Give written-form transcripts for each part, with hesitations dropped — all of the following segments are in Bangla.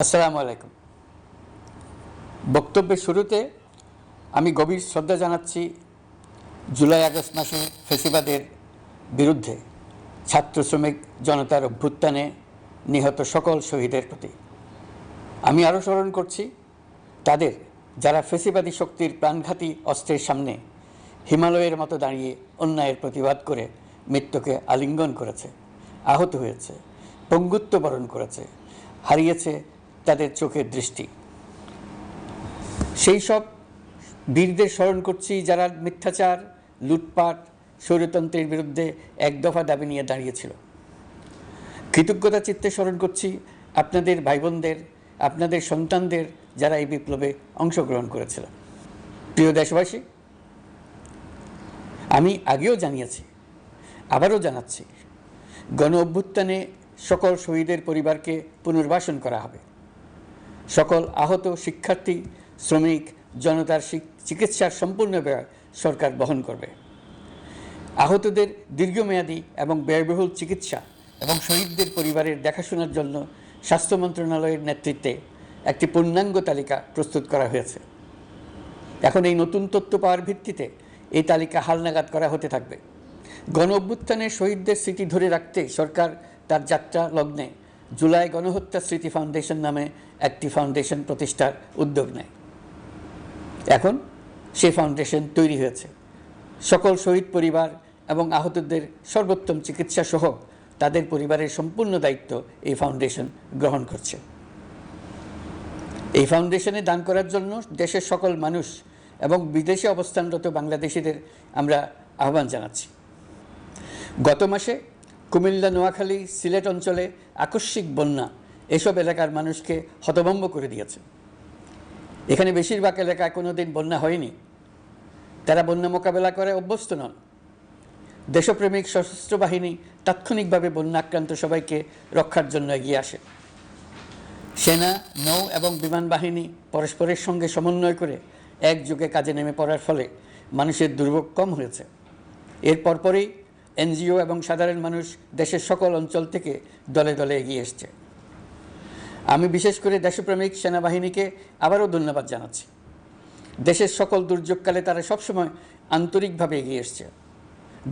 আসসালামু আলাইকুম। বক্তব্যের শুরুতে আমি গভীর শ্রদ্ধা জানাচ্ছি জুলাই আগস্ট মাসে ফ্যাসিবাদের বিরুদ্ধে ছাত্র শ্রমিক জনতার অভ্যুত্থানে নিহত সকল শহীদের প্রতি। আমি আরও স্মরণ করছি তাদের যারা ফ্যাসিবাদী শক্তির প্রাণঘাতী অস্ত্রের সামনে হিমালয়ের মতো দাঁড়িয়ে অন্যায়ের প্রতিবাদ করে মৃত্যুকে আলিঙ্গন করেছে, আহত হয়েছে, পঙ্গুত্ব বরণ করেছে, হারিয়েছে তাদের চোখের দৃষ্টি। সেই সব বীরদের স্মরণ করছি যারা মিথ্যাচার, লুটপাট, স্বৈরতন্ত্রের বিরুদ্ধে এক দফা দাবি নিয়ে দাঁড়িয়েছিল। কৃতজ্ঞতা চিত্তে স্মরণ করছি আপনাদের ভাই বোনদের, আপনাদের সন্তানদের যারা এই বিপ্লবে অংশগ্রহণ করেছিল। প্রিয় দেশবাসী, আমি আগেও জানিয়েছি, আবারও জানাচ্ছি, গণ অভ্যুত্থানে সকল শহীদের পরিবারকে পুনর্বাসন করা হবে। সকল আহত শিক্ষার্থী, শ্রমিক জনতার চিকিৎসার সম্পূর্ণ ব্যয় সরকার বহন করবে। আহতদের দীর্ঘমেয়াদী এবং ব্যয়বহুল চিকিৎসা এবং শহীদদের পরিবারের দেখাশোনার জন্য স্বাস্থ্য মন্ত্রণালয়ের নেতৃত্বে একটি পূর্ণাঙ্গ তালিকা প্রস্তুত করা হয়েছে। এখন এই নতুন তথ্য পাওয়ার ভিত্তিতে এই তালিকা হালনাগাদ করা হতে থাকবে। গণ অভ্যুত্থানের শহীদদের স্মৃতি ধরে রাখতে সরকার তার যাত্রা লগ্নে জুলাই গণহত্যা স্মৃতি ফাউন্ডেশন নামে একটি ফাউন্ডেশন প্রতিষ্ঠার উদ্যোগ নেয়। এখন সেই ফাউন্ডেশন তৈরি হয়েছে। সকল শহীদ পরিবার এবং আহতদের সর্বোত্তম চিকিৎসা সহ তাদের পরিবারের সম্পূর্ণ দায়িত্ব এই ফাউন্ডেশন গ্রহণ করছে। এই ফাউন্ডেশনে দান করার জন্য দেশের সকল মানুষ এবং বিদেশে অবস্থানরত বাংলাদেশিদের আমরা আহ্বান জানাচ্ছি। গত মাসে কুমিল্লা, নোয়াখালী, সিলেট অঞ্চলে আকস্মিক বন্যা এসব এলাকার মানুষকে হতভম্ব করে দিয়েছে। এখানে বেশিরভাগ এলাকায় কোনো দিন বন্যা হয়নি। তারা বন্যা মোকাবেলা করে অভ্যস্ত নন। দেশপ্রেমিক সশস্ত্র বাহিনী তাৎক্ষণিকভাবে বন্যা আক্রান্ত সবাইকে রক্ষার জন্য এগিয়ে আসে। সেনা, নৌ এবং বিমান বাহিনী পরস্পরের সঙ্গে সমন্বয় করে একযোগে কাজে নেমে পড়ার ফলে মানুষের দুর্ভোগ কম হয়েছে। এর পরপরই এনজিও এবং সাধারণ মানুষ দেশের সকল অঞ্চল থেকে দলে দলে এগিয়ে এসছে। আমি বিশেষ করে দেশপ্রেমিক সেনাবাহিনীকে আবারও ধন্যবাদ জানাচ্ছি। দেশের সকল দুর্যোগকালে তারা সবসময় আন্তরিকভাবে এগিয়ে এসছে।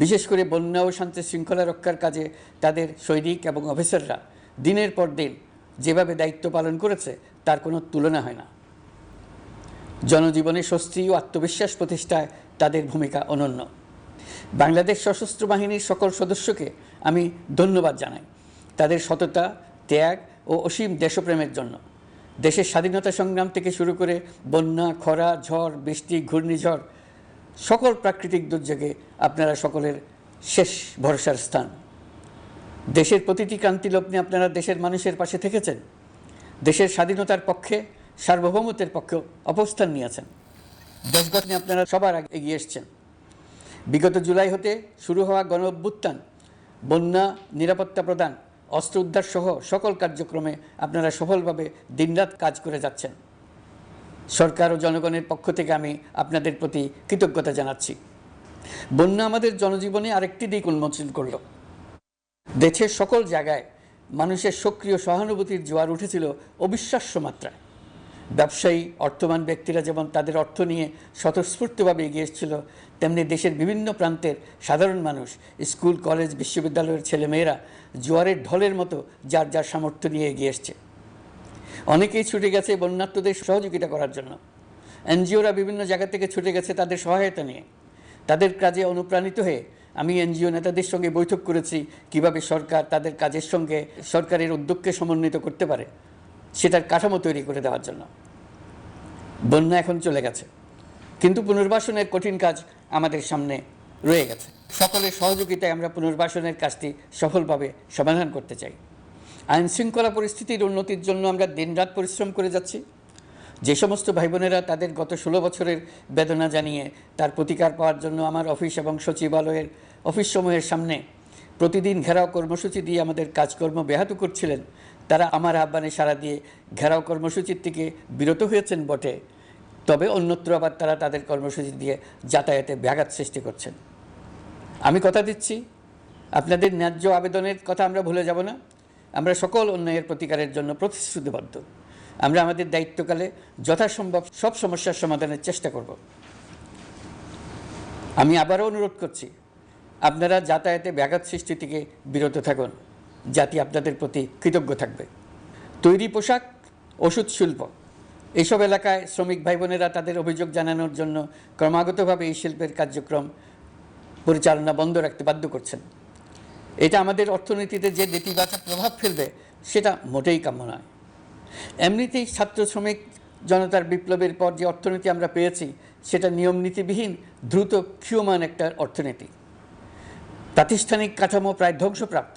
বিশেষ করে বন্যা ও শান্তি শৃঙ্খলা রক্ষার কাজে তাদের সৈনিক এবং অফিসাররা দিনের পর দিন যেভাবে দায়িত্ব পালন করেছে তার কোনো তুলনা হয় না। জনজীবনে স্বস্তি ও আত্মবিশ্বাস প্রতিষ্ঠায় তাদের ভূমিকা অনন্য। বাংলাদেশ সশস্ত্র বাহিনীর সকল সদস্যকে আমি ধন্যবাদ জানাই তাদের সততা, ত্যাগ ও অসীম দেশপ্রেমের জন্য। দেশের স্বাধীনতা সংগ্রাম থেকে শুরু করে বন্যা, খরা, ঝড়, বৃষ্টি, ঘূর্ণিঝড়, সকল প্রাকৃতিক দুর্যোগে আপনারা সকলের শেষ ভরসার স্থান। দেশের প্রতিটি ক্রান্তি লগ্নে আপনারা দেশের মানুষের পাশে থেকেছেন। দেশের স্বাধীনতার পক্ষে, সার্বভৌমত্বের পক্ষে অবস্থান নিয়েছেন। দেশ গঠনে আপনারা সবার আগে এগিয়ে এসছেন। বিগত জুলাই হতে শুরু হওয়া গণ অভ্যুত্থান, বন্যা, নিরাপত্তা প্রদান, অস্ত্র উদ্ধার সহ সকল কার্যক্রমে আপনারা সফলভাবে দিনরাত কাজ করে যাচ্ছেন। সরকার ও জনগণের পক্ষ থেকে আমি আপনাদের প্রতি কৃতজ্ঞতা জানাচ্ছি। বন্যা আমাদের জনজীবনে আরেকটি দিক উন্মোচন করল। দেশের সকল জায়গায় মানুষের সক্রিয় সহানুভূতির জোয়ার উঠেছিল অবিশ্বাস্য মাত্রায়। ব্যবসায়ী, অর্থবান ব্যক্তিরা যেমন তাদের অর্থ নিয়ে স্বতঃস্ফূর্তভাবে এগিয়ে এসেছিল, তেমনি দেশের বিভিন্ন প্রান্তের সাধারণ মানুষ, স্কুল, কলেজ, বিশ্ববিদ্যালয়ের ছেলেমেয়েরা জোয়ারের ঢলের মতো যার যার সামর্থ্য নিয়ে এগিয়ে এসছে। অনেকেই ছুটে গেছে বন্যার্তদের সহযোগিতা করার জন্য। এনজিওরা বিভিন্ন জায়গা থেকে ছুটে গেছে তাদের সহায়তা নিয়ে। তাদের কাজে অনুপ্রাণিত হয়ে আমি এনজিও নেতাদের সঙ্গে বৈঠক করেছি কিভাবে সরকার তাদের কাজের সঙ্গে সরকারের উদ্যোগকে সমন্বিত করতে পারে, সেটার কাঠামো তৈরি করে দেওয়ার জন্য। বন্যা এখন চলে গেছে, কিন্তু পুনর্বাসনের কঠিন কাজ আমাদের সামনে রয়ে গেছে। সকলের সহযোগিতায় আমরা পুনর্বাসনের কাজটি সফলভাবে সমাধান করতে চাই। আইন শৃঙ্খলা পরিস্থিতির উন্নতির জন্য আমরা দিনরাত পরিশ্রম করে যাচ্ছি। যে সমস্ত ভাই বোনেরা তাদের গত 16 বছরের বেদনা জানিয়ে তার প্রতিকার পাওয়ার জন্য আমার অফিস এবং সচিবালয়ের অফিসসমূহের সামনে প্রতিদিন ঘেরাও কর্মসূচি দিয়ে আমাদের কাজকর্ম ব্যাহত করছিলেন, তারা আমার আহ্বানে সাড়া দিয়ে ঘেরাও কর্মসূচির থেকে বিরত হয়েছেন বটে, তবে অন্যত্র আবার তারা তাদের কর্মসূচি দিয়ে যাতায়াতে ব্যাঘাত সৃষ্টি করছেন। আমি কথা দিচ্ছি, আপনাদের ন্যায্য আবেদনের কথা আমরা ভুলে যাব না। আমরা সকল অন্যায়ের প্রতিকারের জন্য প্রতিশ্রুতিবদ্ধ। আমরা আমাদের দায়িত্বকালে যথাসম্ভব সব সমস্যার সমাধানের চেষ্টা করব। আমি আবারও অনুরোধ করছি, আপনারা যাতায়াতে ব্যাঘাত সৃষ্টি থেকে বিরত থাকুন। জাতি আপনাদের প্রতি কৃতজ্ঞ থাকবে। তৈরি পোশাক, ওষুধ শিল্প, এইসব এলাকায় শ্রমিক ভাই বোনেরা তাদের অভিযোগ জানানোর জন্য ক্রমাগতভাবে এই শিল্পের কার্যক্রম পরিচালনা বন্ধ রাখতে বাধ্য করছেন। এটা আমাদের অর্থনীতিতে যে নেতিবাচক প্রভাব ফেলবে সেটা মোটেই কাম্য নয়। এমনিতেই ছাত্র শ্রমিক জনতার বিপ্লবের পর যে অর্থনীতি আমরা পেয়েছি সেটা নিয়ম নীতিবিহীন, দ্রুত ক্ষীয়মান একটা অর্থনীতি। প্রাতিষ্ঠানিক কাঠামো প্রায় ধ্বংসপ্রাপ্ত।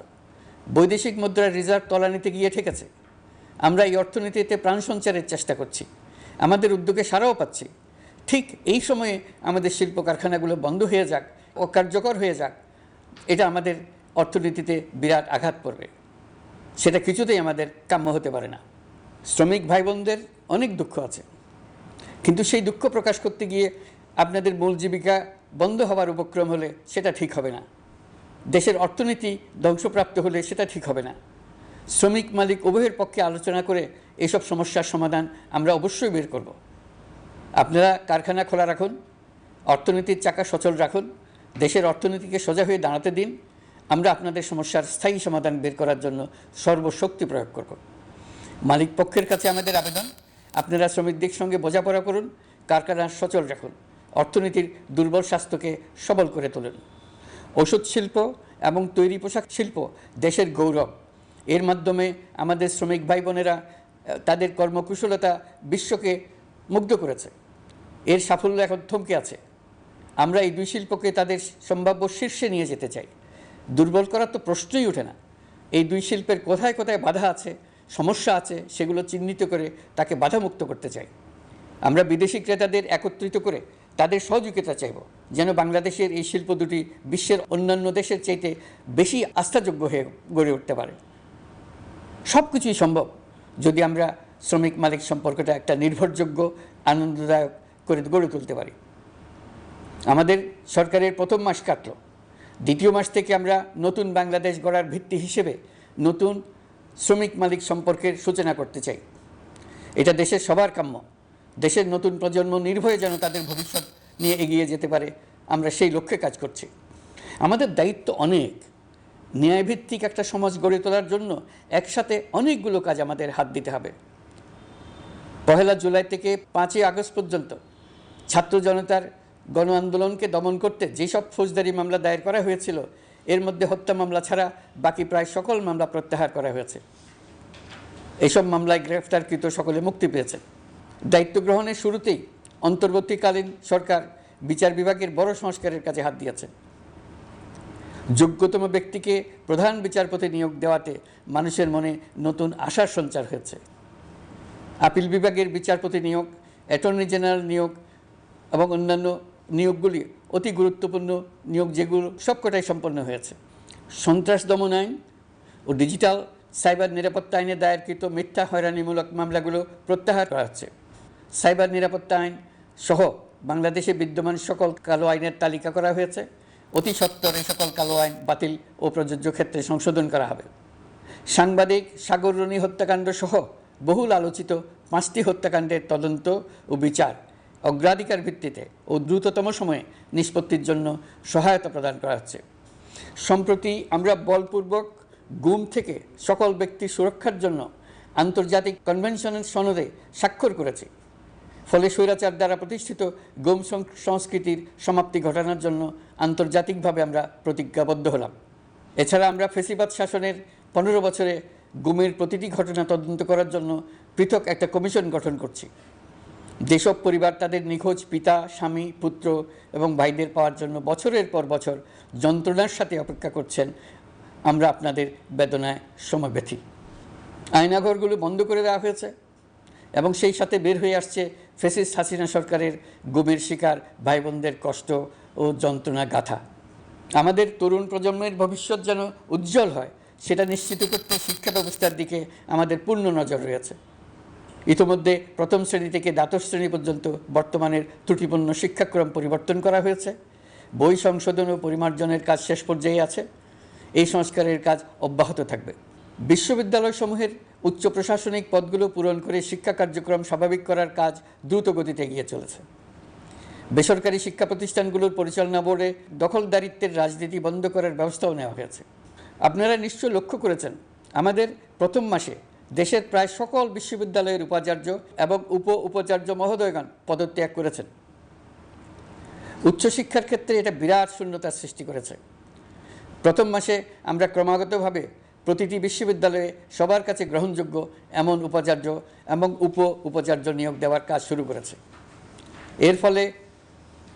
বৈদেশিক মুদ্রার রিজার্ভ তলানিতে গিয়ে ঠেকেছে। আমরা এই অর্থনীতিতে প্রাণ সঞ্চারের চেষ্টা করছি, আমাদের উদ্যোগে সাড়াও পাচ্ছি। ঠিক এই সময়ে আমাদের শিল্প কারখানাগুলো বন্ধ হয়ে যাক, অকার্যকর হয়ে যাক, এটা আমাদের অর্থনীতিতে বিরাট আঘাত পড়বে। সেটা কিছুতেই আমাদের কাম্য হতে পারে না। শ্রমিক ভাই বোনদের অনেক দুঃখ আছে, কিন্তু সেই দুঃখ প্রকাশ করতে গিয়ে আপনাদের মূল জীবিকা বন্ধ হওয়ার উপক্রম হলে সেটা ঠিক হবে না। দেশের অর্থনীতি ধ্বংসপ্রাপ্ত হলে সেটা ঠিক হবে না। শ্রমিক মালিক উভয়ের পক্ষে আলোচনা করে এসব সমস্যার সমাধান আমরা অবশ্যই বের করব। আপনারা কারখানা খোলা রাখুন, অর্থনীতির চাকা সচল রাখুন, দেশের অর্থনীতিকে সোজা হয়ে দাঁড়াতে দিন। আমরা আপনাদের সমস্যার স্থায়ী সমাধান বের করার জন্য সর্বশক্তি প্রয়োগ করব। মালিক পক্ষের কাছে আমাদের আবেদন, আপনারা শ্রমিকদের সঙ্গে বোঝাপড়া করুন, কারখানা সচল রাখুন, অর্থনীতির দুর্বল স্বাস্থ্যকে সবল করে তুলুন। ওষুধ শিল্প এবং তৈরি পোশাক শিল্প দেশের গৌরব। এর মাধ্যমে আমাদের শ্রমিক ভাই বোনেরা তাদের কর্মকুশলতা বিশ্বকে মুগ্ধ করেছে। এর সাফল্য এখন থমকে আছে। আমরা এই দুই শিল্পকে তাদের সম্ভাব্য শীর্ষে নিয়ে যেতে চাই। দুর্বল করার তো প্রশ্নই ওঠে না। এই দুই শিল্পের কোথায় কোথায় বাধা আছে, সমস্যা আছে, সেগুলো চিহ্নিত করে তাকে বাধামুক্ত করতে চাই। আমরা বিদেশি ক্রেতাদের একত্রিত করে তাদের সহযোগিতা চাইব, যেন বাংলাদেশের এই শিল্প দুটি বিশ্বের অন্যান্য দেশের চাইতে বেশি আস্থাযোগ্য হয়ে গড়ে উঠতে পারে। সব কিছুই সম্ভব যদি আমরা শ্রমিক মালিক সম্পর্কটা একটা নির্ভরযোগ্য, আনন্দদায়ক করে গড়ে তুলতে পারি। আমাদের সরকারের প্রথম মাস কাটল, দ্বিতীয় মাস থেকে আমরা নতুন বাংলাদেশ গড়ার ভিত্তি হিসেবে নতুন শ্রমিক মালিক সম্পর্কের সূচনা করতে চাই। এটা দেশের সবার কাম্য। দেশের নতুন প্রজন্ম নির্ভয়ে যেন তাদের ভবিষ্যৎ নিয়ে এগিয়ে যেতে পারে, আমরা সেই লক্ষ্যে কাজ করছি। আমাদের দায়িত্ব অনেক। ন্যায়ভিত্তিক একটা সমাজ গড়ে তোলার জন্য একসাথে অনেকগুলো কাজ আমাদের হাত দিতে হবে। 1 জুলাই থেকে 5 আগস্ট পর্যন্ত ছাত্র জনতার গণ আন্দোলনকে দমন করতে যেসব ফৌজদারি মামলা দায়ের করা হয়েছিল, এর মধ্যে হত্যা মামলা ছাড়া বাকি প্রায় সকল মামলা প্রত্যাহার করা হয়েছে। এইসব মামলায় গ্রেফতারকৃত সকলে মুক্তি পেয়েছে। দায়িত্ব গ্রহণের শুরুতেই অন্তর্বর্তীকালীন সরকার বিচার বিভাগের বড় সংস্কারের কাজে হাত দিয়েছে। যোগ্যতম ব্যক্তিকে প্রধান বিচারপতি নিয়োগ দেওয়াতে মানুষের মনে নতুন আশার সঞ্চার হয়েছে। আপিল বিভাগের বিচারপতি নিয়োগ, অ্যাটর্নি জেনারেল নিয়োগ এবং অন্যান্য নিয়োগগুলি অতি গুরুত্বপূর্ণ নিয়োগ, যেগুলো সবকটাই সম্পন্ন হয়েছে। সন্ত্রাস দমন আইন ও ডিজিটাল সাইবার নিরাপত্তা আইনে দায়েরকৃত মিথ্যা হয়রানিমূলক মামলাগুলো প্রত্যাহার করা হচ্ছে। সাইবার নিরাপত্তা আইন সহ বাংলাদেশে বিদ্যমান সকল কালো আইনের তালিকা করা হয়েছে। অতি সত্বর এই সকল কালো আইন বাতিল ও প্রযোজ্য ক্ষেত্রে সংশোধন করা হবে। সাংবাদিক সাগর রনি হত্যাকাণ্ড সহ বহুল আলোচিত 5টি হত্যাকাণ্ডের তদন্ত ও বিচার অগ্রাধিকার ভিত্তিতে ও দ্রুততম সময়ে নিষ্পত্তির জন্য সহায়তা প্রদান করা হচ্ছে। সম্প্রতি আমরা বলপূর্বক গুম থেকে সকল ব্যক্তির সুরক্ষার জন্য আন্তর্জাতিক কনভেনশনের সনদে স্বাক্ষর করেছি। ফলে স্বৈরাচার দ্বারা প্রতিষ্ঠিত গুম সংস্কৃতির সমাপ্তি ঘটানোর জন্য আন্তর্জাতিকভাবে আমরা প্রতিজ্ঞাবদ্ধ হলাম। এছাড়া আমরা ফ্যাসিবাদ শাসনের 15 বছরে গুমের প্রতিটি ঘটনা তদন্ত করার জন্য পৃথক একটা কমিশন গঠন করছি। যেসব পরিবার তাদের নিখোঁজ পিতা, স্বামী, পুত্র এবং ভাইদের পাওয়ার জন্য বছরের পর বছর যন্ত্রণার সাথে অপেক্ষা করছেন, আমরা আপনাদের বেদনায় সমব্যথী। আয়নাঘরগুলো বন্ধ করে দেওয়া হয়েছে এবং সেই সাথে বের হয়ে আসছে ফ্যাসিস্ট হাসিনা সরকারের গুমের শিকার ভাই বোনদের কষ্ট ও যন্ত্রণা গাথা। আমাদের তরুণ প্রজন্মের ভবিষ্যৎ যেন উজ্জ্বল হয়, সেটা নিশ্চিত করতে শিক্ষা ব্যবস্থার দিকে আমাদের পূর্ণ নজর রয়েছে। ইতিমধ্যে প্রথম শ্রেণী থেকে দ্বাদশ শ্রেণী পর্যন্ত বর্তমানের ত্রুটিপূর্ণ শিক্ষাক্রম পরিবর্তন করা হয়েছে। বই সংশোধন ও পরিমার্জনের কাজ শেষ পর্যায়ে আছে। এই সংস্কারের কাজ অব্যাহত থাকবে। বিশ্ববিদ্যালয়সমূহের উচ্চ প্রশাসনিক পদগুলো পূরণ করে শিক্ষা কার্যক্রম স্বাভাবিক করার কাজ দ্রুত গতিতে এগিয়ে চলেছে। বেসরকারি শিক্ষা প্রতিষ্ঠানগুলোর পরিচালনা বোর্ডে দখলদারিত্বের রাজনীতি বন্ধ করার ব্যবস্থাও নেওয়া হয়েছে। আপনারা নিশ্চয় লক্ষ্য করেছেন, আমাদের প্রথম মাসে দেশের প্রায় সকল বিশ্ববিদ্যালয়ের উপাচার্য এবং উপাচার্য মহোদয়গণ পদত্যাগ করেছেন। উচ্চশিক্ষার ক্ষেত্রে এটা বিরাট শূন্যতার সৃষ্টি করেছে। প্রথম মাসে আমরা ক্রমাগতভাবে প্রতিটি বিশ্ববিদ্যালয়ে সবার কাছে গ্রহণযোগ্য এমন উপাচার্য এবং উপাচার্য নিয়োগ দেওয়ার কাজ শুরু করেছে। এর ফলে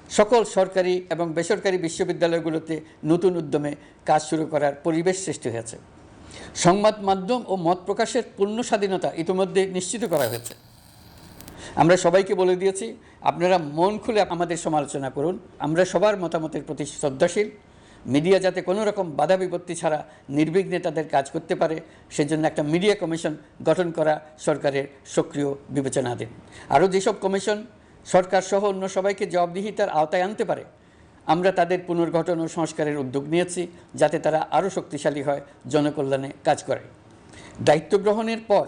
সকল সরকারি এবং বেসরকারি বিশ্ববিদ্যালয়গুলোতে নতুন উদ্যমে কাজ শুরু করার পরিবেশ সৃষ্টি হয়েছে। সংবাদ মাধ্যম ও মত প্রকাশের পূর্ণ স্বাধীনতা ইতিমধ্যে নিশ্চিত করা হয়েছে। আমরা সবাইকে বলে দিয়েছি, আপনারা মন খুলে আমাদের সমালোচনা করুন, আমরা সবার মতামতের প্রতি শ্রদ্ধাশীল। মিডিয়া যাতে কোনো রকম বাধা বিপত্তি ছাড়া নির্বিঘ্নে তাদের কাজ করতে পারে, সেজন্য একটা মিডিয়া কমিশন গঠন করা সরকারের সক্রিয় বিবেচনাধীন। আরও যেসব কমিশন সরকার সহ অন্য সবাইকে জবাবদিহিতার আওতায় আনতে পারে, আমরা তাদের পুনর্গঠন ও সংস্কারের উদ্যোগ নিয়েছি, যাতে তারা আরও শক্তিশালী হয়, জনকল্যাণে কাজ করে। দায়িত্ব গ্রহণের পর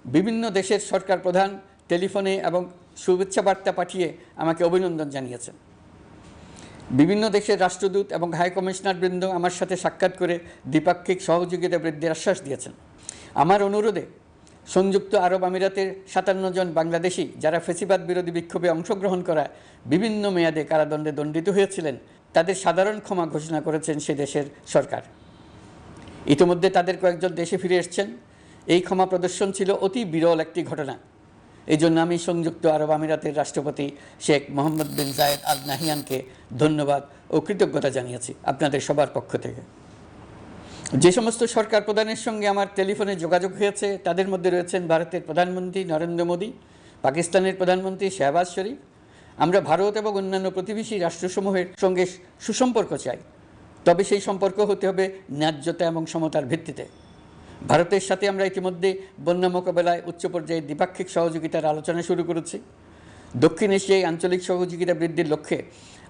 বিভিন্ন দেশের সরকার প্রধান টেলিফোনে এবং শুভেচ্ছা বার্তা পাঠিয়ে আমাকে অভিনন্দন জানিয়েছেন। বিভিন্ন দেশের রাষ্ট্রদূত এবং হাই কমিশনারবৃন্দ আমার সাথে সাক্ষাৎ করে দ্বিপাক্ষিক সহযোগিতা বৃদ্ধির আশ্বাস দিয়েছেন। আমার অনুরোধে সংযুক্ত আরব আমিরাতের 57 জন বাংলাদেশি যারা ফ্যাসিবাদ বিরোধী বিক্ষোভে অংশগ্রহণ করায় বিভিন্ন মেয়াদে কারাদণ্ডে দণ্ডিত হয়েছিলেন, তাদের সাধারণ ক্ষমা ঘোষণা করেছেন সে দেশের সরকার। ইতিমধ্যে তাদের কয়েকজন দেশে ফিরে এসেছেন। এই ক্ষমা প্রদর্শন ছিল অতি বিরল একটি ঘটনা। এই জন্য আমি সংযুক্ত আরব আমিরাতের রাষ্ট্রপতি শেখ মোহাম্মদ বিন জায়েদ আল নাহিয়ানকে ধন্যবাদ ও কৃতজ্ঞতা জানিয়েছি আপনাদের সবার পক্ষ থেকে। যে সমস্ত সরকার প্রধানের সঙ্গে আমার টেলিফোনে যোগাযোগ হয়েছে, তাদের মধ্যে রয়েছেন ভারতের প্রধানমন্ত্রী নরেন্দ্র মোদী, পাকিস্তানের প্রধানমন্ত্রী শাহবাজ শরীফ। আমরা ভারত এবং অন্যান্য প্রতিবেশী রাষ্ট্রসমূহের সঙ্গে সুসম্পর্ক চাই, তবে সেই সম্পর্ক হতে হবে ন্যায্যতা এবং সমতার ভিত্তিতে। ভারতের সাথে আমরা ইতিমধ্যে বন্যা মোকাবেলায় উচ্চ পর্যায়ে দ্বিপাক্ষিক সহযোগিতার আলোচনা শুরু করেছি। দক্ষিণ এশিয়ায় আঞ্চলিক সহযোগিতা বৃদ্ধির লক্ষ্যে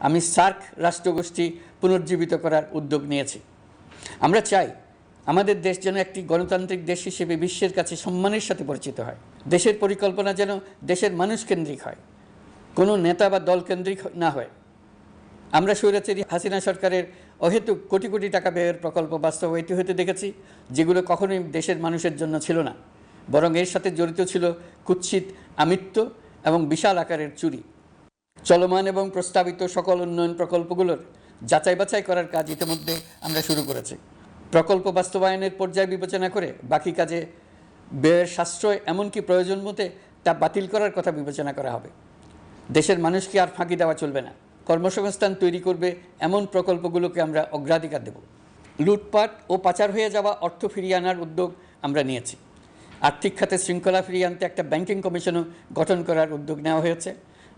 আমি সার্ক রাষ্ট্রগোষ্ঠী পুনর্জীবিত করার উদ্যোগ নিয়েছি। আমরা চাই আমাদের দেশ যেন একটি গণতান্ত্রিক দেশ হিসেবে বিশ্বের কাছে সম্মানের সাথে পরিচিত হয়। দেশের পরিকল্পনা যেন দেশের মানুষ কেন্দ্রিক হয়, কোনো নেতা বা দল কেন্দ্রিক না হয়। আমরা স্বৈরাচারী হাসিনা সরকারের অহেতুক কোটি কোটি টাকা ব্যয়ের প্রকল্প বাস্তবায়িত হতে দেখেছি, যেগুলো কখনোই দেশের মানুষের জন্য ছিল না, বরং এর সাথে জড়িত ছিল কুৎসিত আমিত্ব এবং বিশাল আকারের চুরি। চলমান এবং প্রস্তাবিত সকল উন্নয়ন প্রকল্পগুলোর যাচাই বাছাই করার কাজ ইতিমধ্যে আমরা শুরু করেছি। প্রকল্প বাস্তবায়নের পর্যায় বিবেচনা করে বাকি কাজে ব্যয়ের সাশ্রয় এমনকি প্রয়োজন মতে তা বাতিল করার কথা বিবেচনা করা হবে। দেশের মানুষকে আর ফাঁকি দেওয়া চলবে না। কর্মসংস্থান তৈরি করবে এমন প্রকল্পগুলোকে আমরা অগ্রাধিকার দেব। লুটপাট ও পাচার হয়ে যাওয়া অর্থ ফিরিয়ে আনার উদ্যোগ আমরা নিয়েছি। আর্থিক খাতে শৃঙ্খলা ফিরিয়ে আনতে একটা ব্যাংকিং কমিশনও গঠন করার উদ্যোগ নেওয়া হয়েছে।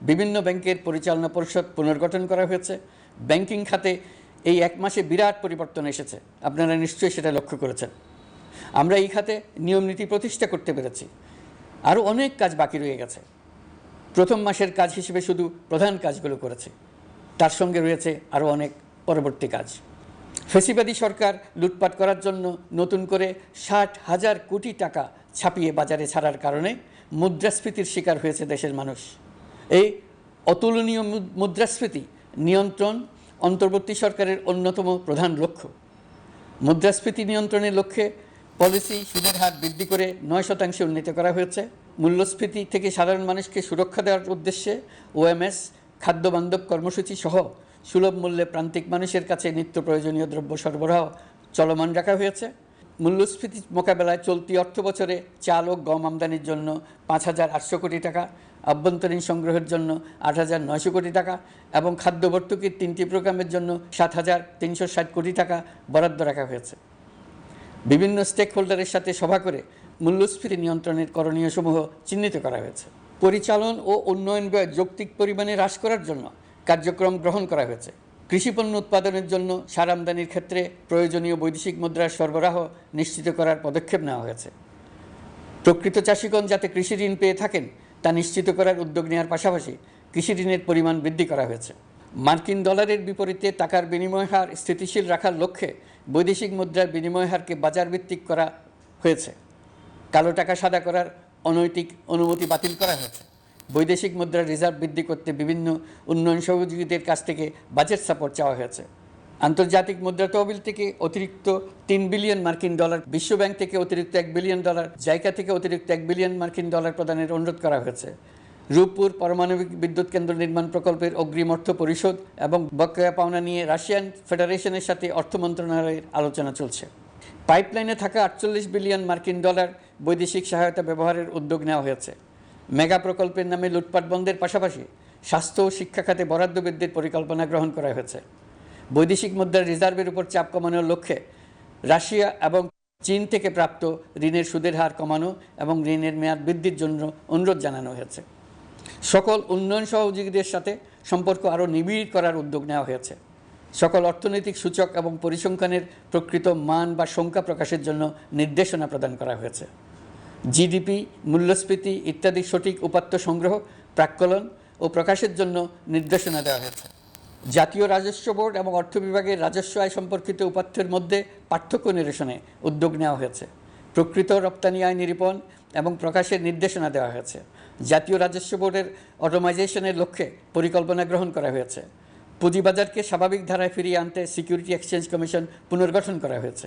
বিভিন্ন ব্যাংকের পরিচালনা পরিষদ পুনর্গঠন করা হয়েছে। ব্যাংকিং খাতে এই এক মাসে বিরাট পরিবর্তন এসেছে, আপনারা নিশ্চয়ই সেটা লক্ষ্য করেছেন। আমরা এই খাতে নিয়মনীতি প্রতিষ্ঠা করতে পেরেছি। আরও অনেক কাজ বাকি রয়ে গেছে। প্রথম মাসের কাজ হিসেবে শুধু প্রধান কাজগুলো করেছে, তার সঙ্গে রয়েছে আরও অনেক পরবর্তী কাজ। ফ্যাসিবাদী সরকার লুটপাট করার জন্য নতুন করে 60,000 কোটি টাকা ছাপিয়ে বাজারে ছাড়ার কারণে মুদ্রাস্ফীতির শিকার হয়েছে দেশের মানুষ। এই অতুলনীয় মুদ্রাস্ফীতি নিয়ন্ত্রণ অন্তর্বর্তী সরকারের অন্যতম প্রধান লক্ষ্য। মুদ্রাস্ফীতি নিয়ন্ত্রণের লক্ষ্যে পলিসি সুদের হার বৃদ্ধি করে 9% উন্নীত করা হয়েছে। মূল্যস্ফীতি থেকে সাধারণ মানুষকে সুরক্ষা দেওয়ার উদ্দেশ্যে ওএমএস খাদ্যবান্ধব কর্মসূচি সহ সুলভ মূল্যে প্রান্তিক মানুষের কাছে নিত্য প্রয়োজনীয় দ্রব্য সরবরাহ চলমান রাখা হয়েছে। মূল্যস্ফীতি মোকাবেলায় চলতি অর্থ বছরে চাল ও গম আমদানির জন্য 5,800 কোটি টাকা, আভ্যন্তরীণ সংগ্রহের জন্য 8,900 কোটি টাকা এবং খাদ্য ভর্তুকির 3টি প্রোগ্রামের জন্য 7,360 কোটি টাকা বরাদ্দ রাখা হয়েছে। বিভিন্ন স্টেক হোল্ডারের সাথে সভা করে মূল্যস্ফীতি নিয়ন্ত্রণের করণীয়সমূহ চিহ্নিত করা হয়েছে। পরিচালন ও উন্নয়ন ব্যয় যৌক্তিক পরিমাণে হ্রাস করার জন্য কার্যক্রম গ্রহণ করা হয়েছে। কৃষিপণ্য উৎপাদনের জন্য সার আমদানির ক্ষেত্রে প্রয়োজনীয় বৈদেশিক মুদ্রার সরবরাহ নিশ্চিত করার পদক্ষেপ নেওয়া হয়েছে। প্রকৃত চাষিগণ যাতে কৃষি ঋণ পেয়ে থাকেন তা নিশ্চিত করার উদ্যোগ নেওয়ার পাশাপাশি কৃষি ঋণের পরিমাণ বৃদ্ধি করা হয়েছে। মার্কিন ডলারের বিপরীতে টাকার বিনিময় হার স্থিতিশীল রাখার লক্ষ্যে বৈদেশিক মুদ্রার বিনিময় হারকে বাজারভিত্তিক করা হয়েছে। কালো টাকা সাদা করার অনৈতিক অনুমতি বাতিল করা হয়েছে। বৈদেশিক মুদ্রার রিজার্ভ বৃদ্ধি করতে বিভিন্ন উন্নয়ন সহযোগীদের কাছ থেকে বাজেট সাপোর্ট চাওয়া হয়েছে। আন্তর্জাতিক মুদ্রা তহবিল থেকে অতিরিক্ত 3 বিলিয়ন মার্কিন ডলার, বিশ্বব্যাংক থেকে অতিরিক্ত 1 বিলিয়ন ডলার, জাইকা থেকে অতিরিক্ত 1 বিলিয়ন মার্কিন ডলার প্রদানের অনুরোধ করা হয়েছে। রূপপুর পারমাণবিক বিদ্যুৎ কেন্দ্র নির্মাণ প্রকল্পের অগ্রিম অর্থ পরিশোধ এবং বকেয়া পাওনা নিয়ে রাশিয়ান ফেডারেশনের সাথে অর্থ মন্ত্রণালয়ের আলোচনা চলছে। পাইপলাইনে থাকা 48 বিলিয়ন মার্কিন ডলার বৈদেশিক সহায়তা ব্যবহারের উদ্যোগ নেওয়া হয়েছে। মেগা প্রকল্পের নামে লুটপাট বন্ধের পাশাপাশি স্বাস্থ্য ও শিক্ষা খাতে বরাদ্দ বৃদ্ধির পরিকল্পনা গ্রহণ করা হয়েছে। বৈদেশিক মুদ্রার রিজার্ভের উপর চাপ কমানোর লক্ষ্যে রাশিয়া এবং চীন থেকে প্রাপ্ত ঋণের সুদের হার কমানো এবং ঋণের মেয়াদ বৃদ্ধির জন্য অনুরোধ জানানো হয়েছে। সকল উন্নয়ন সহযোগীদের সাথে সম্পর্ক আরও নিবিড় করার উদ্যোগ নেওয়া হয়েছে। সকল অর্থনৈতিক সূচক এবং পরিসংখ্যানের প্রকৃত মান বা সংখ্যা প্রকাশের জন্য নির্দেশনা প্রদান করা হয়েছে। জিডিপি, মূল্যস্ফীতি ইত্যাদি সঠিক উপাত্ত সংগ্রহ, প্রাক্কলন ও প্রকাশের জন্য নির্দেশনা দেওয়া হয়েছে। জাতীয় রাজস্ব বোর্ড এবং অর্থ বিভাগের রাজস্ব আয় সম্পর্কিত উপাত্তের মধ্যে পার্থক্য নিরসনে উদ্যোগ নেওয়া হয়েছে। প্রকৃত রপ্তানি আয় নিরূপণ এবং প্রকাশের নির্দেশনা দেওয়া হয়েছে। জাতীয় রাজস্ব বোর্ডের অটোমাইজেশনের লক্ষ্যে পরিকল্পনা গ্রহণ করা হয়েছে। পুঁজিবাজারকে স্বাভাবিক ধারায় ফিরিয়ে আনতে সিকিউরিটি এক্সচেঞ্জ কমিশন পুনর্গঠন করা হয়েছে।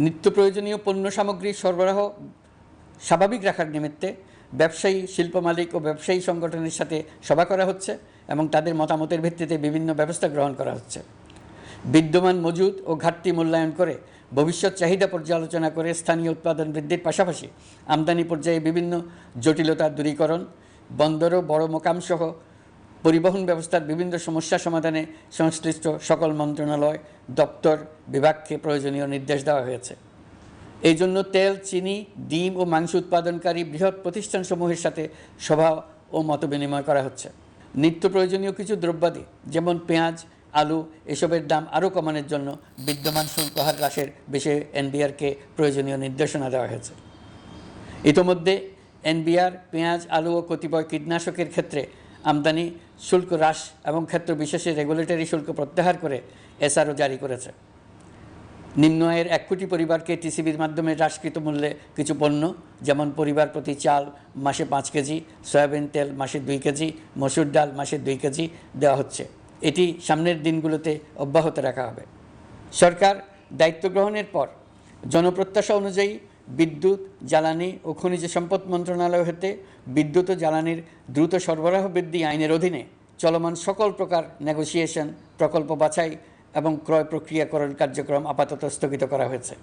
নিত্য প্রয়োজনীয় পণ্য সামগ্রী সরবরাহ স্বাভাবিক রাখার নিমিত্তে ব্যবসায়ী, শিল্প মালিক ও ব্যবসায়ী সংগঠনের সাথে সভা করা হচ্ছে এবং তাদের মতামতের ভিত্তিতে বিভিন্ন ব্যবস্থা গ্রহণ করা হচ্ছে। বিদ্যমান মজুদ ও ঘাটতি মূল্যায়ন করে ভবিষ্যৎ চাহিদা পর্যালোচনা করে স্থানীয় উৎপাদন বৃদ্ধির পাশাপাশি আমদানি পর্যায়ে বিভিন্ন জটিলতা দূরীকরণ, বন্দর ও বড় মোকামসহ পরিবহন ব্যবস্থার বিভিন্ন সমস্যা সমাধানে সংশ্লিষ্ট সকল মন্ত্রণালয়, দপ্তর, বিভাগকে প্রয়োজনীয় নির্দেশ দেওয়া হয়েছে। এই জন্য তেল, চিনি, ডিম ও মাংস উৎপাদনকারী বৃহৎ প্রতিষ্ঠানসমূহের সাথে সভা ও মতবিনিময় করা হচ্ছে। নিত্য প্রয়োজনীয় কিছু দ্রব্যাদি যেমন পেঁয়াজ, আলু এসবের দাম আরও কমানোর জন্য বিদ্যমান শুল্ক হার হ্রাসের বিষয়ে এনবিআরকে প্রয়োজনীয় নির্দেশনা দেওয়া হয়েছে। ইতোমধ্যে এনবিআর পেঁয়াজ, আলু ও কতিপয় কীটনাশকের ক্ষেত্রে আমদানি শুল্ক হ্রাস এবং ক্ষেত্র বিশেষে রেগুলেটরি শুল্ক প্রত্যাহার করে এসআরও জারি করেছে। নিম্ন আয়ের 1 কোটি পরিবারকে টিসিবির মাধ্যমে হ্রাসকৃত মূল্যে কিছু পণ্য যেমন পরিবার প্রতি চাল মাসে 5 কেজি, সয়াবিন তেল মাসে 2 কেজি, মসুর ডাল মাসে 2 কেজি দেওয়া হচ্ছে। এটি সামনের দিনগুলোতে অব্যাহত রাখা হবে। সরকার দায়িত্ব গ্রহণের পর জনপ্রত্যাশা অনুযায়ী বিদ্যুৎ, জ্বালানি ও খনিজ সম্পদ মন্ত্রণালয় হতে বিদ্যুৎ ও জ্বালানির দ্রুত সরবরাহ বৃদ্ধি আইনের অধীনে চলমান সকল প্রকার নেগোসিয়েশন, প্রকল্প বাছাই এবং ক্রয় প্রক্রিয়াকরণ কার্যক্রম আপাতত স্থগিত করা হয়েছে।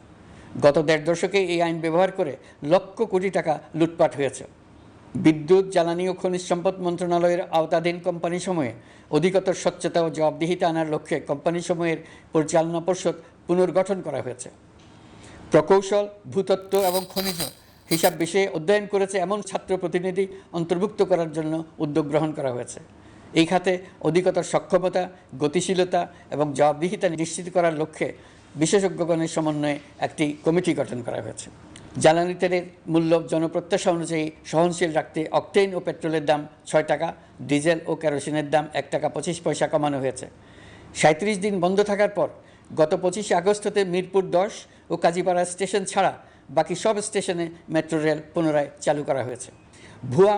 গত 1.5 দশকে এই আইন ব্যবহার করে লক্ষ কোটি টাকা লুটপাট হয়েছে। বিদ্যুৎ, জ্বালানি ও খনিজ সম্পদ মন্ত্রণালয়ের আওতাধীন কোম্পানিসমূহে অধিকতর স্বচ্ছতা ও জবাবদিহিতা আনার লক্ষ্যে কোম্পানিসমূহের পরিচালনা পর্ষদ পুনর্গঠন করা হয়েছে। প্রকৌশল, ভূতত্ত্ব এবং খনিজ হিসাব বিষয়ে অধ্যয়ন করেছে এমন ছাত্র প্রতিনিধি অন্তর্ভুক্ত করার জন্য উদ্যোগ গ্রহণ করা হয়েছে। এই খাতে অধিকতর সক্ষমতা, গতিশীলতা এবং জবাবদিহিতা নিশ্চিত করার লক্ষ্যে বিশেষজ্ঞগণের সমন্বয়ে একটি কমিটি গঠন করা হয়েছে। জ্বালানি তেলের মূল্য জনপ্রত্যাশা অনুযায়ী সহনশীল রাখতে অকটেন ও পেট্রোলের দাম 6 টাকা, ডিজেল ও কেরোসিনের দাম 1 টাকা 25 পয়সা কমানো হয়েছে। 37 দিন বন্ধ থাকার পর গত 25 আগস্ট হতে মিরপুর 10 ও কাজীপাড়া স্টেশন ছাড়া বাকি সব স্টেশনে মেট্রো রেল পুনরায় চালু করা হয়েছে। ভুয়া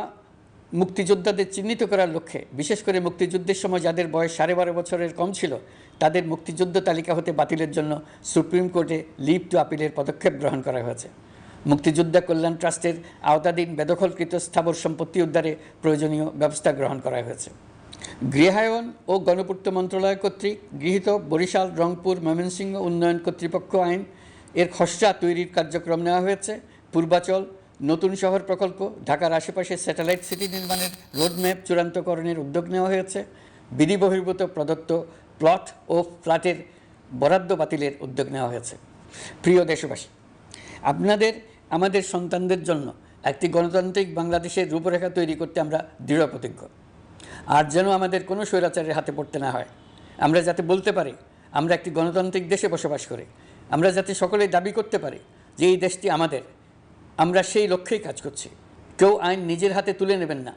মুক্তিযোদ্ধাদের চিহ্নিত করার লক্ষ্যে বিশেষ করে মুক্তিযুদ্ধের সময় যাদের বয়স 12.5 বছরের কম ছিল তাদের মুক্তিযুদ্ধ তালিকা হতে বাতিলের জন্য সুপ্রিম কোর্টে লিভ টু আপিলের পদক্ষেপ গ্রহণ করা হয়েছে। মুক্তিযোদ্ধা কল্যাণ ট্রাস্টের আওতাধীন বেদখলকৃত স্থাবর সম্পত্তি উদ্ধারে প্রয়োজনীয় ব্যবস্থা গ্রহণ করা হয়েছে। গৃহায়ন ও গণপূর্ত মন্ত্রণালয় কর্তৃক গৃহীত বরিশাল, রংপুর, ময়মনসিংহ উন্নয়ন কর্তৃপক্ষ আইন এর খসড়া তৈরির কার্যক্রম নেওয়া হয়েছে। পূর্বাচল নতুন শহর প্রকল্প, ঢাকার আশেপাশে স্যাটেলাইট সিটি নির্মাণের রোডম্যাপ চূড়ান্তকরণের উদ্যোগ নেওয়া হয়েছে। বিধি বহির্ভূত প্রদত্ত প্লট ও ফ্ল্যাটের বরাদ্দ বাতিলের উদ্যোগ নেওয়া হয়েছে। প্রিয় দেশবাসী, আপনাদের আমাদের সন্তানদের জন্য একটি গণতান্ত্রিক বাংলাদেশের রূপরেখা তৈরি করতে আমরা দৃঢ় প্রতিজ্ঞ। আর যেন আমাদের কোনো স্বৈরাচারের হাতে পড়তে না হয়। আমরা যাতে বলতে পারি আমরা একটি গণতান্ত্রিক দেশে বসবাস করি, আমরা যাতে সকলেই দাবি করতে পারি যে এই দেশটি আমাদের, আমরা সেই লক্ষ্যেই কাজ করছি। কেউ আইন নিজের হাতে তুলে নেবেন না।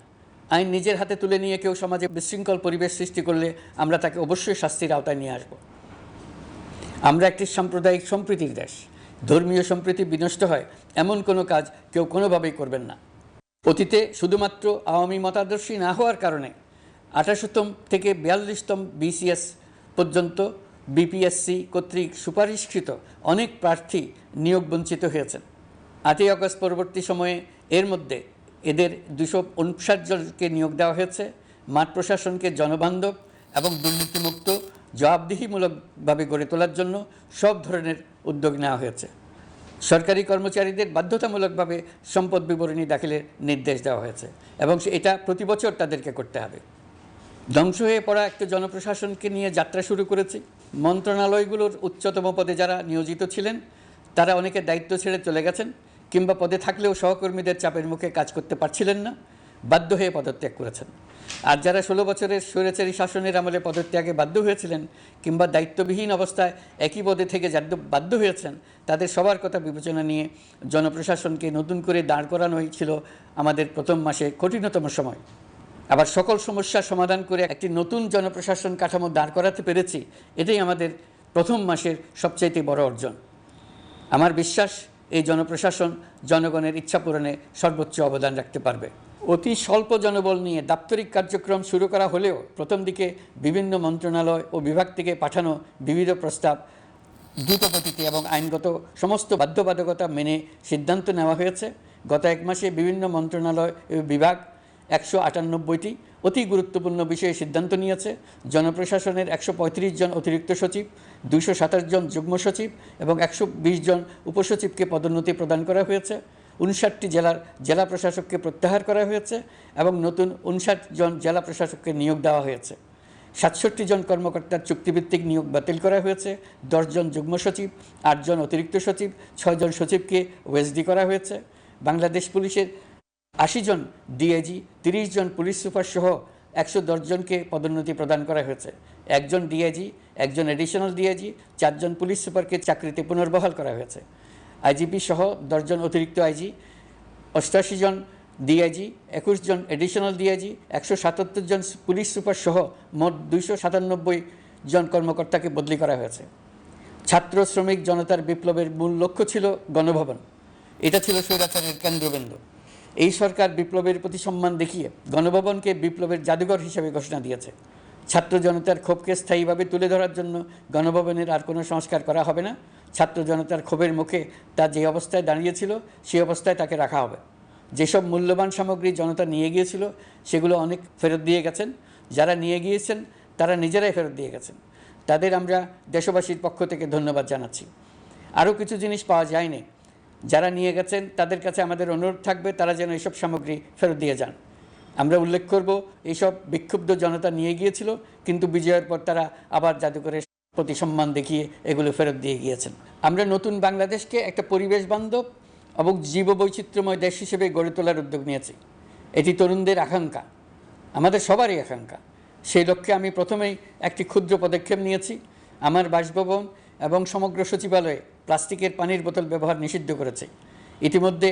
আইন নিজের হাতে তুলে নিয়ে কেউ সমাজে বিশৃঙ্খল পরিবেশ সৃষ্টি করলে আমরা তাকে অবশ্যই শাস্তির আওতায় নিয়ে আসব। আমরা একটি সাম্প্রদায়িক সম্প্রীতির দেশ। ধর্মীয় সম্প্রীতি বিনষ্ট হয় এমন কোনো কাজ কেউ কোনোভাবেই করবেন না। অতীতে শুধুমাত্র আওয়ামী মতাদর্শী না হওয়ার কারণে 28তম থেকে 42তম BCS পর্যন্ত BPSC কর্তৃক সুপারিশকৃত অনেক প্রার্থী নিয়োগ বঞ্চিত হয়েছেন। 8ই আগস্ট পরবর্তী সময়ে এর মধ্যে এদের 259 জনকে নিয়োগ দেওয়া হয়েছে। মাঠ প্রশাসনকে জনবান্ধব এবং দুর্নীতিমুক্ত জবাবদিহিমূলকভাবে গড়ে তোলার জন্য সব ধরনের উদ্যোগ নেওয়া হয়েছে। সরকারি কর্মচারীদের বাধ্যতামূলকভাবে সম্পদ বিবরণী দাখিলের নির্দেশ দেওয়া হয়েছে এবং এটা প্রতি বছর তাদেরকে করতে হবে। ধ্বংস হয়ে পড়া একটা জনপ্রশাসনকে নিয়ে যাত্রা শুরু করেছি। মন্ত্রণালয়গুলোর উচ্চতম পদে যারা নিয়োজিত ছিলেন তারা অনেকে দায়িত্ব ছেড়ে চলে গেছেন, কিংবা পদে থাকলেও সহকর্মীদের চাপের মুখে কাজ করতে পারছিলেন না, বাধ্য হয়ে পদত্যাগ করেছেন। আর যারা 16 বছরের স্বৈরাচারী শাসনের আমলে পদত্যাগে বাধ্য হয়েছিলেন কিংবা দায়িত্ববিহীন অবস্থায় একই পদে থেকে বাধ্য হয়েছেন, তাদের সবার কথা বিবেচনা নিয়ে জনপ্রশাসনকে নতুন করে দাঁড় করানোই ছিল আমাদের প্রথম মাসে কঠিনতম সময়। আবার সকল সমস্যার সমাধান করে একটি নতুন জনপ্রশাসন কাঠামো দাঁড় করাতে পেরেছি, এটাই আমাদের প্রথম মাসের সবচাইতে বড় অর্জন। আমার বিশ্বাস এই জনপ্রশাসন জনগণের ইচ্ছা পূরণে সর্বোচ্চ অবদান রাখতে পারবে। অতি স্বল্প জনবল নিয়ে দাপ্তরিক কার্যক্রম শুরু করা হলেও প্রথম দিকে বিভিন্ন মন্ত্রণালয় ও বিভাগ থেকে পাঠানো বিবিধ প্রস্তাব দ্রুতগতিতে এবং আইনগত সমস্ত বাধ্যবাধকতা মেনে সিদ্ধান্ত নেওয়া হয়েছে। গত এক মাসে বিভিন্ন মন্ত্রণালয় ও বিভাগ 198টি অতি গুরুত্বপূর্ণ বিষয়ে সিদ্ধান্ত নিয়েছে। জনপ্রশাসনের 135 জন অতিরিক্ত সচিব, 227 জন যুগ্ম সচিব এবং 120 জন উপসচিবকে পদোন্নতি প্রদান করা হয়েছে। 59টি জেলা প্রশাসককে প্রত্যাহার করা হয়েছে এবং নতুন 59 জন জেলা প্রশাসককে নিয়োগ দেওয়া হয়েছে। 67 জন কর্মকর্তার চুক্তিভিত্তিক নিয়োগ বাতিল করা হয়েছে। 10 জন যুগ্ম সচিব, 8 জন অতিরিক্ত সচিব, 6 জন সচিবকে ওএসডি করা হয়েছে। বাংলাদেশ পুলিশের 80 জন ডিআইজি, 30 জন পুলিশ সুপার সহ 110 জনকে পদোন্নতি প্রদান করা হয়েছে। 1 জন ডিআইজি, 1 জন এডিশনাল ডিআইজি, 4 জন পুলিশ সুপারকে চাকরিতে পুনর্বহাল করা হয়েছে। আইজিপি সহ 10 জন অতিরিক্ত আইজি, 88 জন ডিআইজি, 21 জন এডিশনাল ডিআইজি, 177 জন পুলিশ সুপার সহ মোট 297 জন কর্মকর্তাকে বদলি করা হয়েছে। ছাত্র শ্রমিক জনতার বিপ্লবের মূল লক্ষ্য ছিল গণভবন। এটা ছিল স্বৈরাচারের কেন্দ্রবিন্দু। এই সরকার বিপ্লবের প্রতি সম্মান দেখিয়ে গণভবনকে বিপ্লবের জাদুঘর হিসেবে ঘোষণা দিয়েছে। ছাত্র জনতার ক্ষোভকে স্থায়ীভাবে তুলে ধরার জন্য গণভবনের আর কোনো সংস্কার করা হবে না। ছাত্র জনতার ক্ষোভের মুখে তা যে অবস্থায় দাঁড়িয়েছিল সেই অবস্থায় তাকে রাখা হবে। যেসব মূল্যবান সামগ্রী জনতা নিয়ে গিয়েছিল সেগুলো অনেক ফেরত দিয়ে গেছেন। যারা নিয়ে গিয়েছেন তারা নিজেরাই ফেরত দিয়ে গেছেন। তাদের আমরা দেশবাসীর পক্ষ থেকে ধন্যবাদ জানাচ্ছি। আরও কিছু জিনিস পাওয়া যায়নি, যারা নিয়ে গেছেন তাদের কাছে আমাদের অনুরোধ থাকবে তারা যেন এইসব সামগ্রী ফেরত দিয়ে যান। আমরা উল্লেখ করব এইসব বিক্ষুব্ধ জনতা নিয়ে গিয়েছিল, কিন্তু বিজয়ের পর তারা আবার জাদুঘরের প্রতি সম্মান দেখিয়ে এগুলো ফেরত দিয়ে গিয়েছেন। আমরা নতুন বাংলাদেশকে একটা পরিবেশ বান্ধব এবং জীববৈচিত্র্যময় দেশ হিসেবে গড়ে তোলার উদ্যোগ নিয়েছি। এটি তরুণদের আকাঙ্ক্ষা, আমাদের সবারই আকাঙ্ক্ষা। সেই লক্ষ্যে আমি প্রথমেই একটি ক্ষুদ্র পদক্ষেপ নিয়েছি। আমার বাসভবন এবং সমগ্র সচিবালয়ে প্লাস্টিকের পানির বোতল ব্যবহার নিষিদ্ধ করেছে। ইতিমধ্যে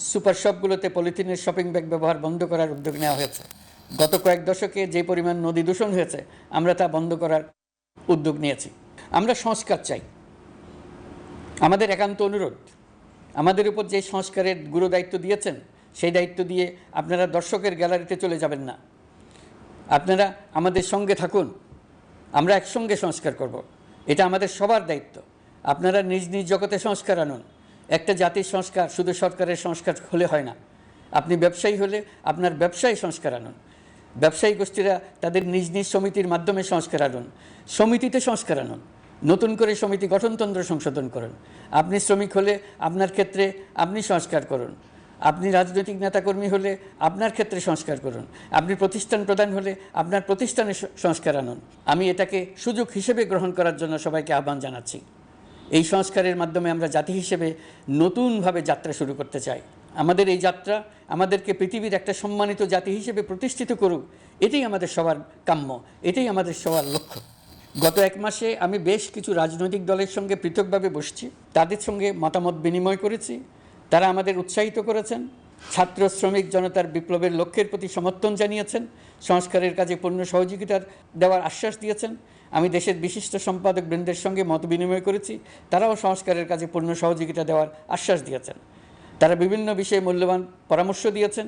সুপার শপগুলোতে পলিথিনের শপিং ব্যাগ ব্যবহার বন্ধ করার উদ্যোগ নেওয়া হয়েছে। গত কয়েক দশকে যে পরিমাণ নদী দূষণ হয়েছে আমরা তা বন্ধ করার উদ্যোগ নিয়েছি। আমরা সংস্কার চাই, আমাদের একান্ত অনুরোধ। আমাদের উপর যে সংস্কারের গুরু দায়িত্ব দিয়েছেন সেই দায়িত্ব দিয়ে আপনারা দর্শকের গ্যালারিতে চলে যাবেন না, আপনারা আমাদের সঙ্গে থাকুন। আমরা একসঙ্গে সংস্কার করব, এটা আমাদের সবার দায়িত্ব। আপনারা নিজ নিজ জগতে সংস্কার আনুন। একটা জাতির সংস্কার শুধু সরকারের সংস্কার হলে হয় না। আপনি ব্যবসায়ী হলে আপনার ব্যবসায় সংস্কার আনুন। ব্যবসায়ী গোষ্ঠীরা তাদের নিজ নিজ সমিতির মাধ্যমে সংস্কার আনুন। সমিতিতে সংস্কার আনুন, নতুন করে সমিতি গঠনতন্ত্র সংশোধন করুন। আপনি শ্রমিক হলে আপনার ক্ষেত্রে আপনি সংস্কার করুন। আপনি রাজনৈতিক নেতাকর্মী হলে আপনার ক্ষেত্রে সংস্কার করুন। আপনি প্রতিষ্ঠান প্রধান হলে আপনার প্রতিষ্ঠানে সংস্কার আনুন। আমি এটাকে সুযোগ হিসেবে গ্রহণ করার জন্য সবাইকে আহ্বান জানাচ্ছি। এই সংস্কারের মাধ্যমে আমরা জাতি হিসেবে নতুনভাবে যাত্রা শুরু করতে চাই। আমাদের এই যাত্রা আমাদেরকে পৃথিবীর একটা সম্মানিত জাতি হিসেবে প্রতিষ্ঠিত করুক, এটাই আমাদের সবার কাম্য, এটাই আমাদের সবার লক্ষ্য। গত এক মাসে আমি বেশ কিছু রাজনৈতিক দলের সঙ্গে পৃথকভাবে বসছি, তাদের সঙ্গে মতামত বিনিময় করেছি। তারা আমাদের উৎসাহিত করেছেন, ছাত্র শ্রমিক জনতার বিপ্লবের লক্ষ্যের প্রতি সমর্থন জানিয়েছেন, সংস্কারের কাজে পূর্ণ সহযোগিতা দেওয়ার আশ্বাস দিয়েছেন। আমি দেশের বিশিষ্ট সম্পাদক বৃন্দের সঙ্গে মত বিনিময় করেছি, তারাও সংস্কারের কাজে পূর্ণ সহযোগিতা দেওয়ার আশ্বাস দিয়েছেন। তারা বিভিন্ন বিষয়ে মূল্যবান পরামর্শ দিয়েছেন।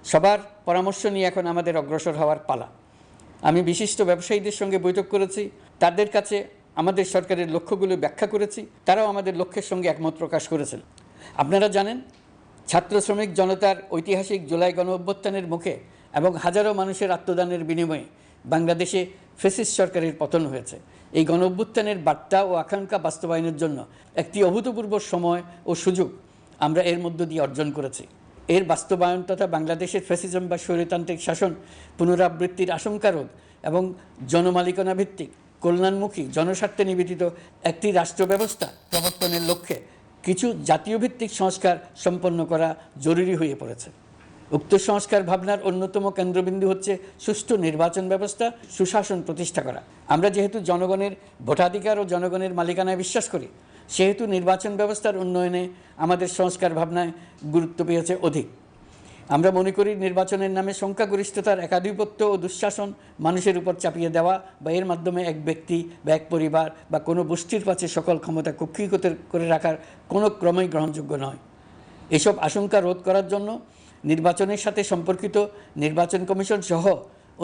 সবার পরামর্শ নিয়ে এখন আমাদের অগ্রসর হওয়ার পালা। আমি বিশিষ্ট ব্যবসায়ীদের সঙ্গে বৈঠক করেছি, তাদের কাছে আমাদের সরকারের লক্ষ্যগুলো ব্যাখ্যা করেছি, তারাও আমাদের লক্ষ্যের সঙ্গে একমত প্রকাশ করেছেন। আপনারা জানেন, ছাত্র শ্রমিক জনতার ঐতিহাসিক জুলাই গণঅভ্যুত্থানের মুখে এবং হাজারো মানুষের আত্মদানের বিনিময়ে বাংলাদেশে ফ্যাসিস্ট সরকারের পতন হয়েছে। এই গণঅভ্যুত্থানের বার্তা ও আকাঙ্ক্ষা বাস্তবায়নের জন্য একটি অভূতপূর্ব সময় ও সুযোগ আমরা এর মধ্য দিয়ে অর্জন করেছি। এর বাস্তবায়ন তথা বাংলাদেশের ফ্যাসিজম বা স্বৈরতান্ত্রিক শাসন পুনরাবৃত্তির আশঙ্কা রোধ এবং জনমালিকানা ভিত্তিক কল্যাণমুখী জনস্বার্থে নিবেদিত একটি রাষ্ট্র ব্যবস্থা প্রবর্তনের লক্ষ্যে কিছু জাতীয় ভিত্তিক সংস্কার সম্পন্ন করা জরুরি হয়ে পড়েছে। উক্ত সংস্কার ভাবনার অন্যতম কেন্দ্রবিন্দু হচ্ছে সুষ্ঠু নির্বাচন ব্যবস্থা, সুশাসন প্রতিষ্ঠা করা। আমরা যেহেতু জনগণের ভোটাধিকার ও জনগণের মালিকানায় বিশ্বাস করি, সেহেতু নির্বাচন ব্যবস্থার উন্নয়নে আমাদের সংস্কার ভাবনায় গুরুত্ব পেয়েছে অধিক। আমরা মনে করি নির্বাচনের নামে সংখ্যাগরিষ্ঠতার একাধিপত্য ও দুঃশাসন মানুষের উপর চাপিয়ে দেওয়া বা এর মাধ্যমে এক ব্যক্তি বা এক পরিবার বা কোনো গোষ্ঠীর কাছে সকল ক্ষমতা কক্ষীগত করে রাখার কোনো ক্রমেই গ্রহণযোগ্য নয়। এসব আশঙ্কা রোধ করার জন্য নির্বাচনের সাথে সম্পর্কিত নির্বাচন কমিশন সহ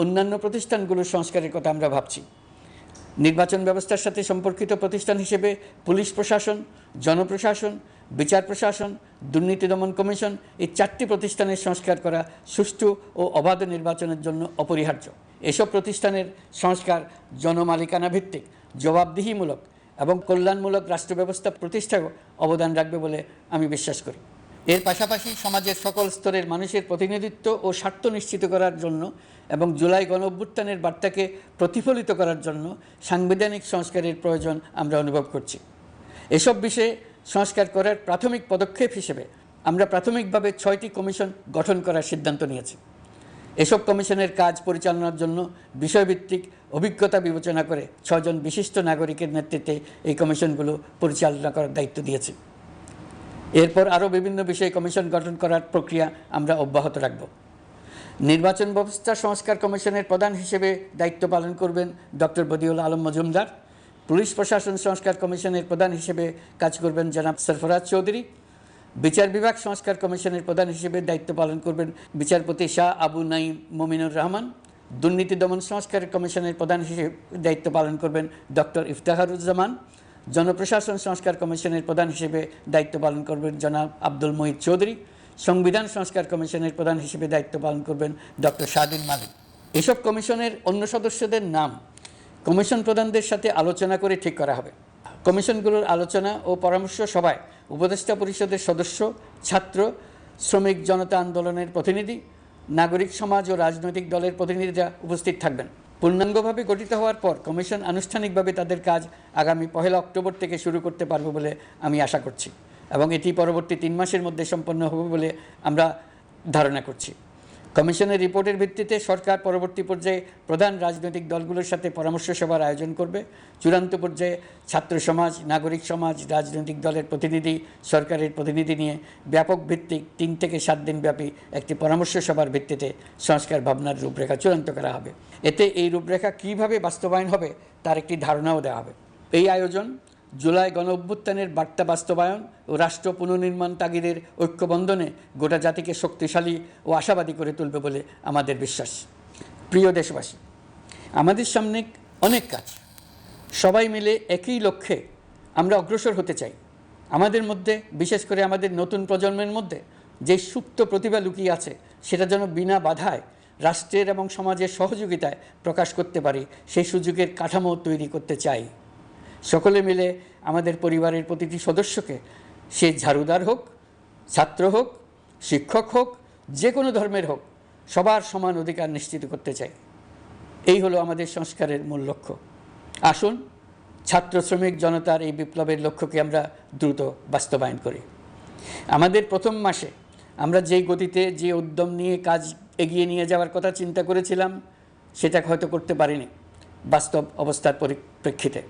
অন্যান্য প্রতিষ্ঠানগুলোর সংস্কারের কথা আমরা ভাবছি। নির্বাচন ব্যবস্থার সাথে সম্পর্কিত প্রতিষ্ঠান হিসেবে পুলিশ প্রশাসন, জনপ্রশাসন, বিচার প্রশাসন, দুর্নীতি দমন কমিশন এই 4টি প্রতিষ্ঠানের সংস্কার করা সুষ্ঠু ও অবাধ নির্বাচনের জন্য অপরিহার্য। এসব প্রতিষ্ঠানের সংস্কার জনমালিকানা ভিত্তিক, জবাবদিহিমূলক এবং কল্যাণমূলক রাষ্ট্র ব্যবস্থা প্রতিষ্ঠায় অবদান রাখবে বলে আমি বিশ্বাস করি। এর পাশাপাশি সমাজের সকল স্তরের মানুষের প্রতিনিধিত্ব ও স্বার্থ নিশ্চিত করার জন্য এবং জুলাই গণঅভ্যুত্থানের বার্তাকে প্রতিফলিত করার জন্য সাংবিধানিক সংস্কারের প্রয়োজন আমরা অনুভব করছি। এসব বিষয়ে সংস্কার করার প্রাথমিক পদক্ষেপ হিসেবে আমরা প্রাথমিকভাবে 6টি কমিশন গঠন করার সিদ্ধান্ত নিয়েছি। এসব কমিশনের কাজ পরিচালনার জন্য বিষয়ভিত্তিক অভিজ্ঞতা বিবেচনা করে 6 জন বিশিষ্ট নাগরিকের নেতৃত্বে এই কমিশনগুলো পরিচালনা করার দায়িত্ব দিয়েছি। এরপর আরও বিভিন্ন বিষয়ে কমিশন গঠন করার প্রক্রিয়া আমরা অব্যাহত রাখব। নির্বাচন ব্যবস্থা সংস্কার কমিশনের প্রধান হিসেবে দায়িত্ব পালন করবেন ডক্টর বদিউল আলম মজুমদার। পুলিশ প্রশাসন সংস্কার কমিশনের প্রধান হিসেবে কাজ করবেন জনাব সরফরাজ চৌধুরী। বিচার বিভাগ সংস্কার কমিশনের প্রধান হিসেবে দায়িত্ব পালন করবেন বিচারপতি শাহ আবু নাঈম মমিনুর রহমান। দুর্নীতি দমন সংস্কার কমিশনের প্রধান হিসেবে দায়িত্ব পালন করবেন ডক্টর ইফতেখারুজ্জামান। জনপ্রশাসন সংস্কার কমিশনের প্রধান হিসেবে দায়িত্ব পালন করবেন জনাব আব্দুল মহিদ চৌধুরী। সংবিধান সংস্কার কমিশনের প্রধান হিসেবে দায়িত্ব পালন করবেন ডক্টর শাহদিন মালিক। এসব কমিশনের অন্য সদস্যদের নাম কমিশন প্রধানদের সাথে আলোচনা করে ঠিক করা হবে। কমিশনগুলোর আলোচনা ও পরামর্শ সভায় উপদেষ্টা পরিষদের সদস্য, ছাত্র, শ্রমিক জনতা আন্দোলনের প্রতিনিধি, নাগরিক সমাজ ও রাজনৈতিক দলের প্রতিনিধিরা উপস্থিত থাকবেন। পূর্ণাঙ্গভাবে গঠিত হওয়ার পর কমিশন আনুষ্ঠানিকভাবে তাদের কাজ আগামী 1 অক্টোবর থেকে শুরু করতে পারবে বলে আমি আশা করছি এবং এটি পরবর্তী 3 মাসের মধ্যে সম্পন্ন হবে বলে আমরা ধারণা করছি। কমিশনের রিপোর্টের ভিত্তিতে সরকার পরবর্তী পর্যায়ে প্রধান রাজনৈতিক দলগুলোর সাথে পরামর্শ সভার আয়োজন করবে। চূড়ান্ত পর্যায়ে ছাত্র সমাজ, নাগরিক সমাজ, রাজনৈতিক দলের প্রতিনিধি, সরকারের প্রতিনিধি নিয়ে ব্যাপক ভিত্তিক 3 থেকে 7 দিন ব্যাপী একটি পরামর্শ সভার ভিত্তিতে সংস্কার ভাবনার রূপরেখা চূড়ান্ত করা হবে। এতে এই রূপরেখা কীভাবে বাস্তবায়ন হবে তার একটি ধারণাও দেওয়া হবে। এই আয়োজন জুলাই গণঅভ্যুত্থানের বার্তা বাস্তবায়ন ও রাষ্ট্র পুনর্নির্মাণ তাগিদের ঐক্যবন্ধনে গোটা জাতিকে শক্তিশালী ও আশাবাদী করে তুলবে বলে আমাদের বিশ্বাস। প্রিয় দেশবাসী, আমাদের সামনে অনেক কাজ, সবাই মিলে একই লক্ষ্যে আমরা অগ্রসর হতে চাই। আমাদের মধ্যে, বিশেষ করে আমাদের নতুন প্রজন্মের মধ্যে যে সুপ্ত প্রতিভা লুকিয়ে আছে, সেটা যেন বিনা বাধায় রাষ্ট্রের এবং সমাজের সহযোগিতায় প্রকাশ করতে পারি, সেই সুযোগের কাঠামো তৈরি করতে চাই। সকলে মিলে আমাদের পরিবারের প্রতিটি সদস্যকে, সে ঝাড়ুদার হোক, ছাত্র হোক, শিক্ষক হোক, যে কোনো ধর্মের হোক, সবার সমান অধিকার নিশ্চিত করতে চাই। এই হলো আমাদের সংস্কারের মূল লক্ষ্য। আসুন ছাত্র শ্রমিক জনতার এই বিপ্লবের লক্ষ্যকে আমরা দ্রুত বাস্তবায়ন করি। আমাদের প্রথম মাসে আমরা যেই গতিতে, যে উদ্যম নিয়ে কাজ এগিয়ে নিয়ে যাওয়ার কথা চিন্তা করেছিলাম, সেটা হয়তো করতে পারিনি বাস্তব অবস্থার পরিপ্রেক্ষিতে।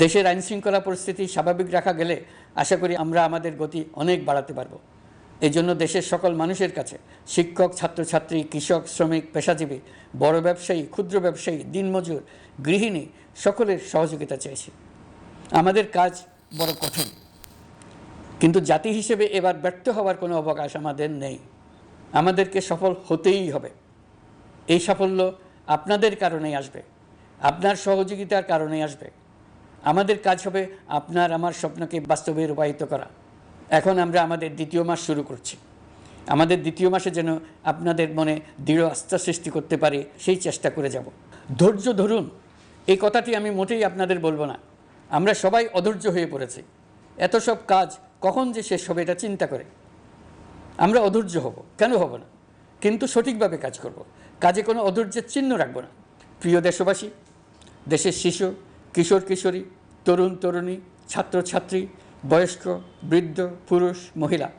দেশের আইনশৃঙ্খলা পরিস্থিতি স্বাভাবিক রাখা গেলে আশা করি আমরা আমাদের গতি অনেক বাড়াতে পারব। এই জন্য দেশের সকল মানুষের কাছে, শিক্ষক, ছাত্রছাত্রী, কৃষক, শ্রমিক, পেশাজীবী, বড় ব্যবসায়ী, ক্ষুদ্র ব্যবসায়ী, দিনমজুর, গৃহিণী, সকলের সহযোগিতা চাইছি। আমাদের কাজ বড় কঠিন, কিন্তু জাতি হিসেবে এবার ব্যর্থ হওয়ার কোনো অবকাশ আমাদের নেই। আমাদেরকে সফল হতেই হবে। এই সাফল্য আপনাদের কারণেই আসবে, আপনার সহযোগিতার কারণেই আসবে। আমাদের কাজ হবে আপনার আমার স্বপ্নকে বাস্তবে রূপায়িত করা। এখন আমরা আমাদের দ্বিতীয় মাস শুরু করছি। আমাদের দ্বিতীয় মাসে যেন আপনাদের মনে দৃঢ় আস্থা সৃষ্টি করতে পারে সেই চেষ্টা করে যাব। ধৈর্য ধরুন, এই কথাটি আমি মোটেই আপনাদের বলবো না। আমরা সবাই অধৈর্য হয়ে পড়েছি। এত সব কাজ কখন যে শেষ হবে এটা চিন্তা করে আমরা অধৈর্য হব, কেন হব না? কিন্তু সঠিকভাবে কাজ করব, কাজে কোনো অধৈর্যের চিহ্ন রাখব না। প্রিয় দেশবাসী, দেশের শিশু, কিশোর কিশোরী, তরুণ তরুণী, ছাত্রছাত্রী, বয়স্ক, বৃদ্ধ, পুরুষ, মহিলা,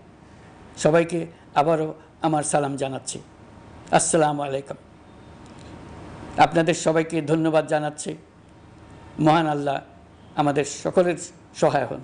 সবাইকে আবারও আমার সালাম জানাচ্ছি। আসসালামু আলাইকুম। আপনাদের সবাইকে ধন্যবাদ জানাচ্ছি। মহান আল্লাহ আমাদের সকলের সহায় হন।